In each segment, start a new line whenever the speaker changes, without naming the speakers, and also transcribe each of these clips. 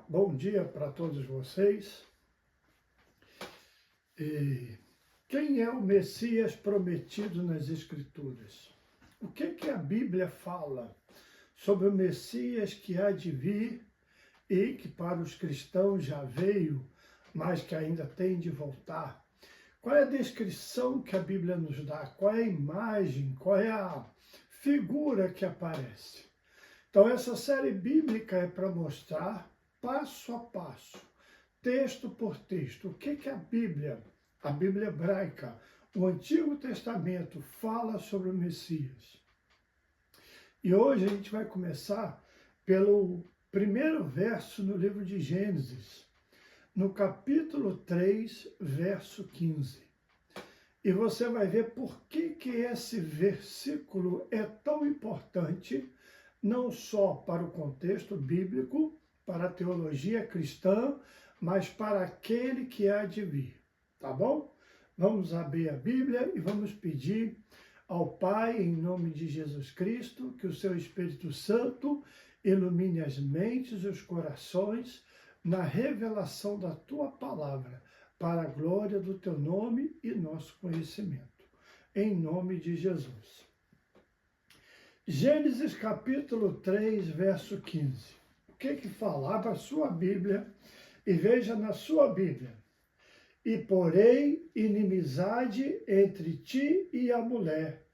Bom dia para todos vocês. Quem é o Messias prometido nas Escrituras? O que a Bíblia fala sobre o Messias que há de vir e que para os cristãos já veio, mas que ainda tem de voltar? Qual é a descrição que a Bíblia nos dá? Qual é a imagem? Qual é a figura que aparece? Então, essa série bíblica é para mostrar passo a passo, texto por texto, o que a Bíblia hebraica, o Antigo Testamento, fala sobre o Messias. E hoje a gente vai começar pelo primeiro verso no livro de Gênesis, no capítulo 3, verso 15. E você vai ver por que esse versículo é tão importante, não só para o contexto bíblico, para a teologia cristã, mas para aquele que há de vir, tá bom? Vamos abrir a Bíblia e vamos pedir ao Pai, em nome de Jesus Cristo, que o seu Espírito Santo ilumine as mentes e os corações na revelação da tua palavra, para a glória do teu nome e nosso conhecimento. Em nome de Jesus. Gênesis capítulo 3, verso 15. O que fala? Abra a sua Bíblia e veja na sua Bíblia. E porém inimizade entre ti e a mulher,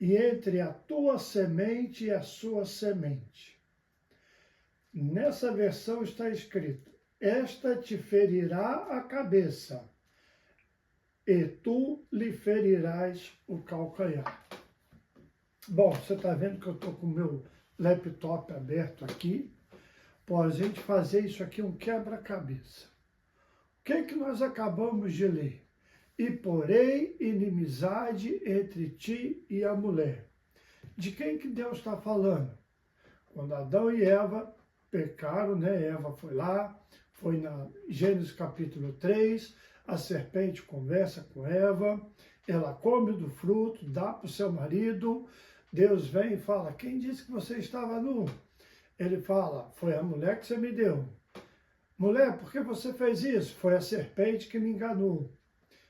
e entre a tua semente e a sua semente. Nessa versão está escrito: esta te ferirá a cabeça, e tu lhe ferirás o calcanhar. Bom, você está vendo que eu estou com o meu laptop aberto aqui. Para a gente fazer isso aqui um quebra-cabeça. O que nós acabamos de ler? E porém inimizade entre ti e a mulher. De quem que Deus está falando? Quando Adão e Eva pecaram, né? Eva foi lá, foi na Gênesis capítulo 3, a serpente conversa com Eva, ela come do fruto, dá para o seu marido, Deus vem e fala: quem disse que você estava nu? Ele fala: foi a mulher que você me deu. Mulher, por que você fez isso? Foi a serpente que me enganou.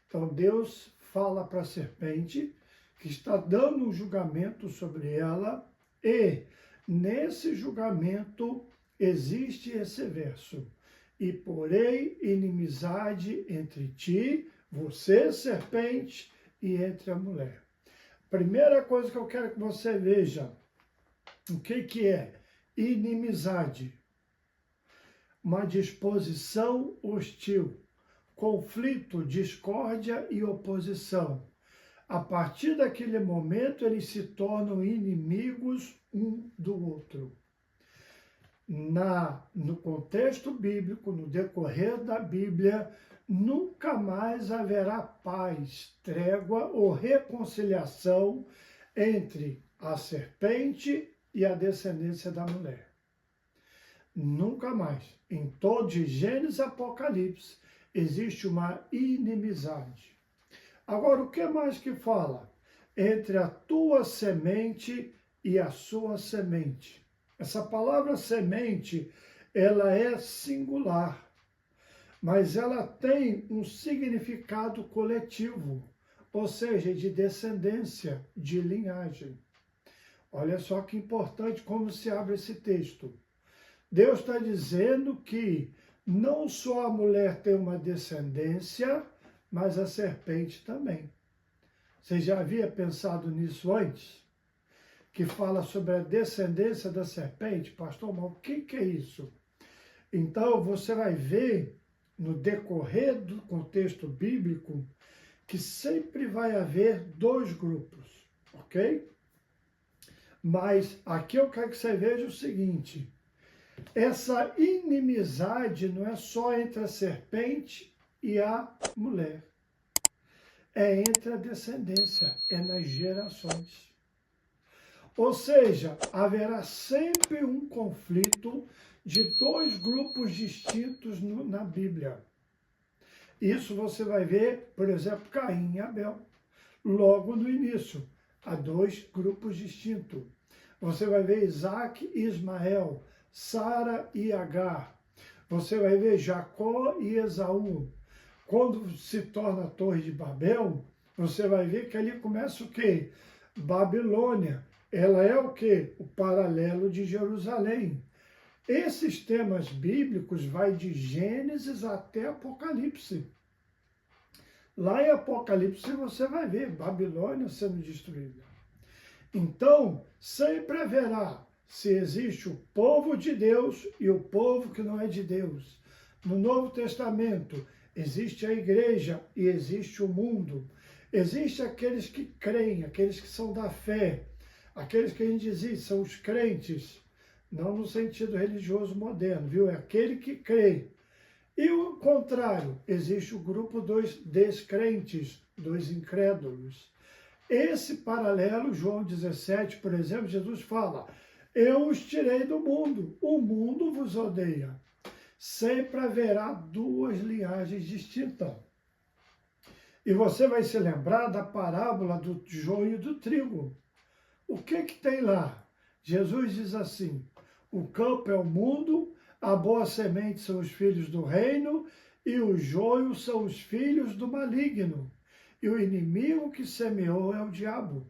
Então Deus fala para a serpente que está dando um julgamento sobre ela, e nesse julgamento existe esse verso: e porém inimizade entre ti, você, serpente, e entre a mulher. Primeira coisa que eu quero que você veja, o que é inimizade? Uma disposição hostil, conflito, discórdia e oposição. A partir daquele momento, eles se tornam inimigos um do outro. No contexto bíblico, no decorrer da Bíblia, nunca mais haverá paz, trégua ou reconciliação entre a serpente e a descendência da mulher. Nunca mais. Em todo de Gênesis e Apocalipse existe uma inimizade. Agora, o que mais que fala? Entre a tua semente e a sua semente. Essa palavra semente, ela é singular, mas ela tem um significado coletivo, ou seja, de descendência, de linhagem. Olha só que importante como se abre esse texto. Deus está dizendo que não só a mulher tem uma descendência, mas a serpente também. Você já havia pensado nisso antes? Que fala sobre a descendência da serpente? Pastor, mas o que é isso? Então, você vai ver, no decorrer do contexto bíblico, que sempre vai haver dois grupos, ok? Mas aqui eu quero que você veja o seguinte: essa inimizade não é só entre a serpente e a mulher. É entre a descendência, é nas gerações. Ou seja, haverá sempre um conflito de dois grupos distintos na Bíblia. Isso você vai ver, por exemplo, Caim e Abel. Logo no início, há dois grupos distintos. Você vai ver Isaac e Ismael, Sara e Agar. você vai ver Jacó e Esaú. Quando se torna a Torre de Babel, você vai ver que ali começa o quê? Babilônia. Ela é o quê? O paralelo de Jerusalém. Esses temas bíblicos vai de Gênesis até Apocalipse. Lá em Apocalipse você vai ver Babilônia sendo destruída. Então, sempre haverá se existe o povo de Deus e o povo que não é de Deus. No Novo Testamento, existe a igreja e existe o mundo. Existem aqueles que creem, aqueles que são da fé, aqueles que a gente diz são os crentes, não no sentido religioso moderno, viu? É aquele que crê. E o contrário, existe o grupo dos descrentes, dos incrédulos. Esse paralelo, João 17, por exemplo, Jesus fala: eu os tirei do mundo, o mundo vos odeia. Sempre haverá duas linhagens distintas. E você vai se lembrar da parábola do joio e do trigo. O que tem lá? Jesus diz assim: o campo é o mundo, a boa semente são os filhos do reino, e o joio são os filhos do maligno. E o inimigo que semeou é o diabo.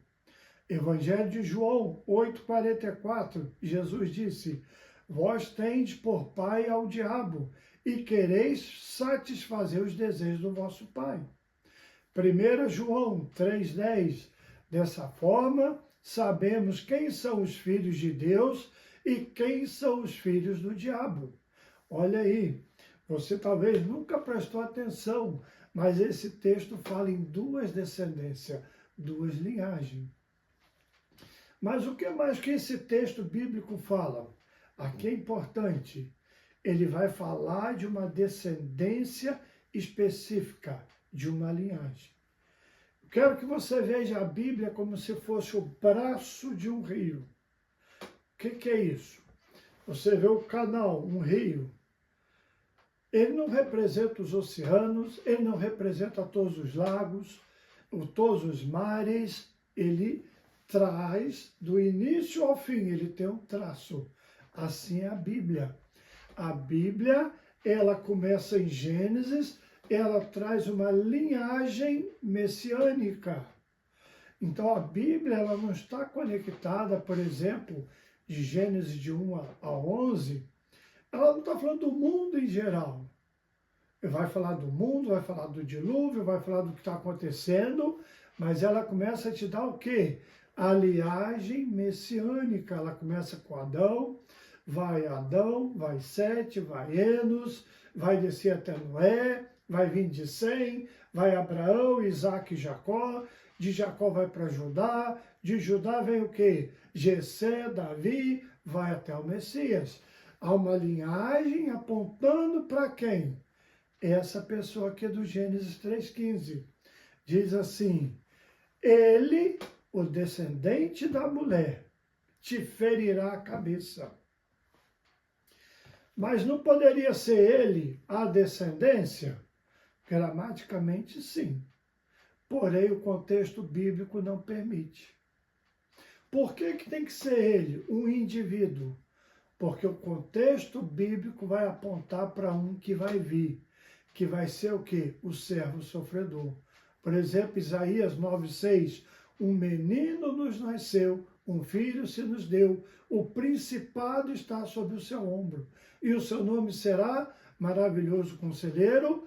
Evangelho de João 8,44, Jesus disse: vós tendes por pai ao diabo, e quereis satisfazer os desejos do vosso pai. 1 João 3,10, dessa forma, sabemos quem são os filhos de Deus e quem são os filhos do diabo. Olha aí, você talvez nunca prestou atenção, mas esse texto fala em duas descendências, duas linhagens. Mas o que mais que esse texto bíblico fala? Aqui é importante, ele vai falar de uma descendência específica, de uma linhagem. Quero que você veja a Bíblia como se fosse o braço de um rio. O que é isso? Você vê o canal, um rio. Ele não representa os oceanos, ele não representa todos os lagos, todos os mares, ele traz do início ao fim, ele tem um traço. Assim é a Bíblia. A Bíblia, ela começa em Gênesis, ela traz uma linhagem messiânica. Então a Bíblia, ela não está conectada, por exemplo, de Gênesis de 1 a 11, ela não está falando do mundo em geral. Vai falar do mundo, vai falar do dilúvio, vai falar do que está acontecendo, mas ela começa a te dar o quê? A linhagem messiânica. Ela começa com Adão, vai Sete, vai Enos, vai descer até Noé, vai vir de Sem, vai Abraão, Isaac e Jacó, de Jacó vai para Judá, de Judá vem o quê? Jessé, Davi, vai até o Messias. Há uma linhagem apontando para quem? Essa pessoa aqui do Gênesis 3,15. Diz assim: ele, o descendente da mulher, te ferirá a cabeça. Mas não poderia ser ele a descendência? Gramaticamente, sim. Porém, o contexto bíblico não permite. Por que tem que ser ele, um indivíduo? Porque o contexto bíblico vai apontar para um que vai vir, que vai ser o quê? O servo sofredor. Por exemplo, Isaías 9,6, um menino nos nasceu, um filho se nos deu, o principado está sobre o seu ombro, e o seu nome será Maravilhoso Conselheiro,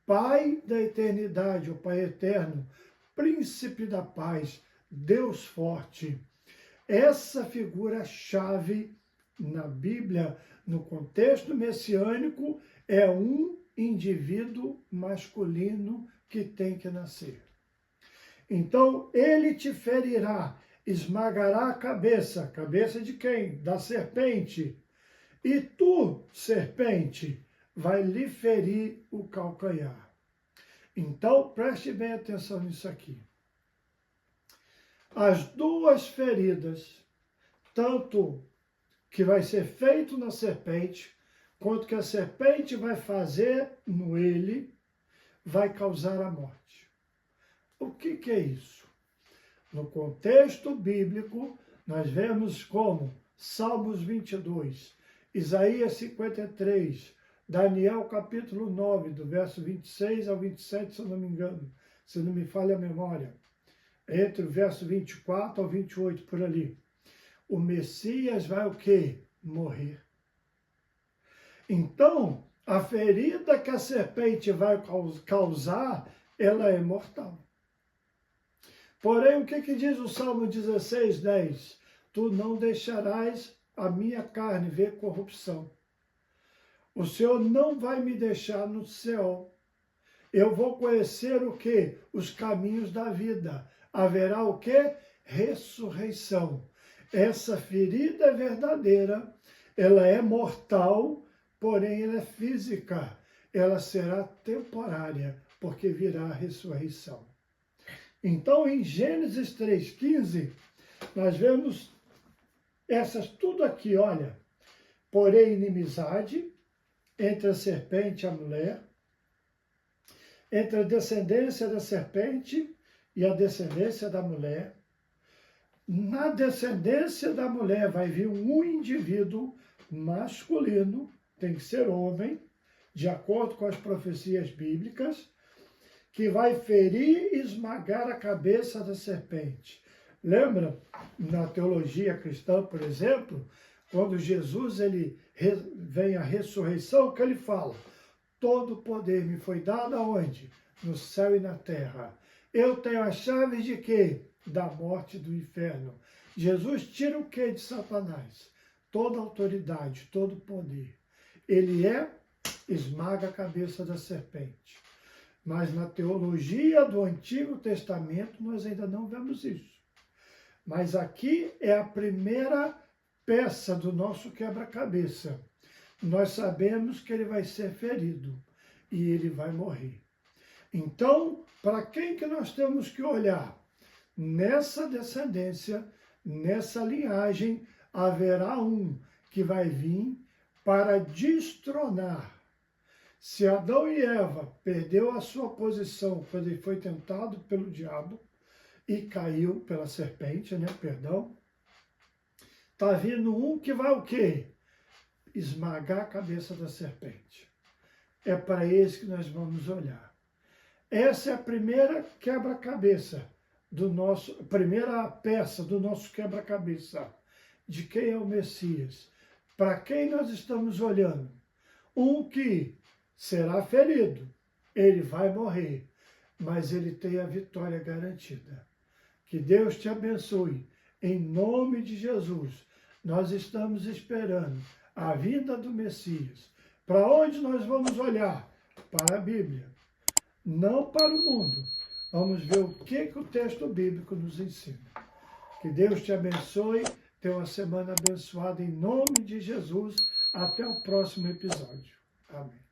Pai da Eternidade, o Pai Eterno, Príncipe da Paz, Deus Forte. Essa figura-chave na Bíblia, no contexto messiânico, é um indivíduo masculino que tem que nascer. Então, ele te ferirá, esmagará a cabeça. Cabeça de quem? Da serpente. E tu, serpente, vai lhe ferir o calcanhar. Então, preste bem atenção nisso aqui. As duas feridas, tanto que vai ser feito na serpente, quanto que a serpente vai fazer no ele, vai causar a morte. O que é isso? No contexto bíblico, nós vemos como Salmos 22, Isaías 53, Daniel capítulo 9, do verso 26 ao 27, se eu não me engano, se não me falha a memória. Entre o verso 24 ao 28, por ali. O Messias vai o quê? Morrer. Então, a ferida que a serpente vai causar, ela é mortal. Porém, o que diz o Salmo 16, 10? Tu não deixarás a minha carne ver corrupção. O Senhor não vai me deixar no céu. Eu vou conhecer o quê? Os caminhos da vida. Haverá o quê? Ressurreição. Essa ferida é verdadeira, ela é mortal, porém ela é física. Ela será temporária, porque virá a ressurreição. Então, em Gênesis 3,15, nós vemos essas tudo aqui, olha. Porém, inimizade entre a serpente e a mulher, entre a descendência da serpente e a descendência da mulher. Na descendência da mulher vai vir um indivíduo masculino, tem que ser homem, de acordo com as profecias bíblicas, que vai ferir e esmagar a cabeça da serpente. Lembra, na teologia cristã, por exemplo, quando Jesus vem a ressurreição, que ele fala, todo poder me foi dado aonde? No céu e na terra. Eu tenho as chaves de quê? Da morte e do inferno. Jesus tira o quê de Satanás? Toda autoridade, todo poder. Ele esmaga a cabeça da serpente. Mas na teologia do Antigo Testamento nós ainda não vemos isso. Mas aqui é a primeira peça do nosso quebra-cabeça. Nós sabemos que ele vai ser ferido e ele vai morrer. Então, para quem que nós temos que olhar? Nessa descendência, nessa linhagem, haverá um que vai vir para destronar. Se Adão e Eva perdeu a sua posição quando ele foi tentado pelo diabo e caiu pela serpente, Tá vindo um que vai o quê? Esmagar a cabeça da serpente. É para esse que nós vamos olhar. Essa é a primeira quebra-cabeça primeira peça do nosso quebra-cabeça. De quem é o Messias? Para quem nós estamos olhando? Um que será ferido, ele vai morrer, mas ele tem a vitória garantida. Que Deus te abençoe. Em nome de Jesus, nós estamos esperando a vinda do Messias. Para onde nós vamos olhar? Para a Bíblia, não para o mundo. Vamos ver o que o texto bíblico nos ensina. Que Deus te abençoe. Tenha uma semana abençoada em nome de Jesus. Até o próximo episódio. Amém.